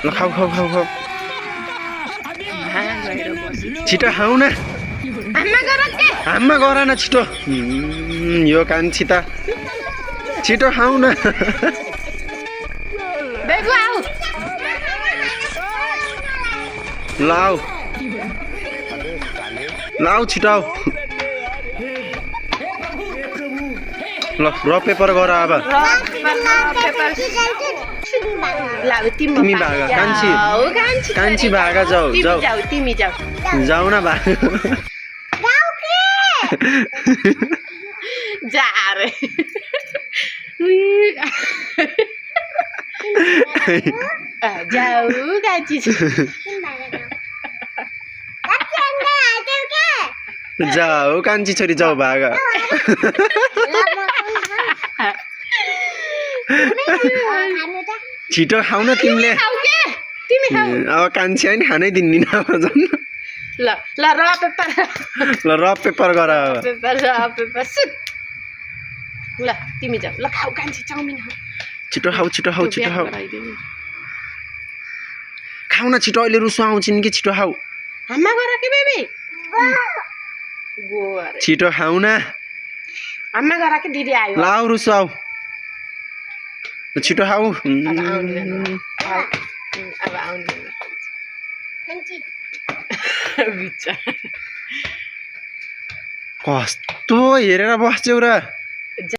ल खाऊ खाऊ खाऊ खाऊ छिटो खाऊ न आमा गर न छिटो यो कान्छी त छिटो खाऊ न लाऊ लाऊ छिटो आऊ ल र पेपर गर अब तिमी भाग कान्छी कान्छी भाग जाऊ जाऊ तिमी जाऊ जाऊ न भाग जा रे जाऊ कान्छी जाऊ कान्छी छोरी जाऊ भाग छिटो खाऊ न तिमीले अब कान्छी होइन खानै दिन्दिन अब झन् ल ल र पेपर ल र पेपर गर अब पेपर र पेपर सुट ल तिमी जाऊ ल खाऊ कान्छी चाउमिन खाऊ छिटो खाऊ छिटो खाऊ छिटो खाऊ खाऊ न छिटो अहिले रुसो आउँछिन् कि छिटो खाऊ हाम्मा गर के बेबी गो अरे छिटो खाऊ न हाम्मा गर के दिदी आयो लाऊ रुसो आऊ छिटो खाऊ अब आउने बिचारा कस्तो हेरेर बस्छौ र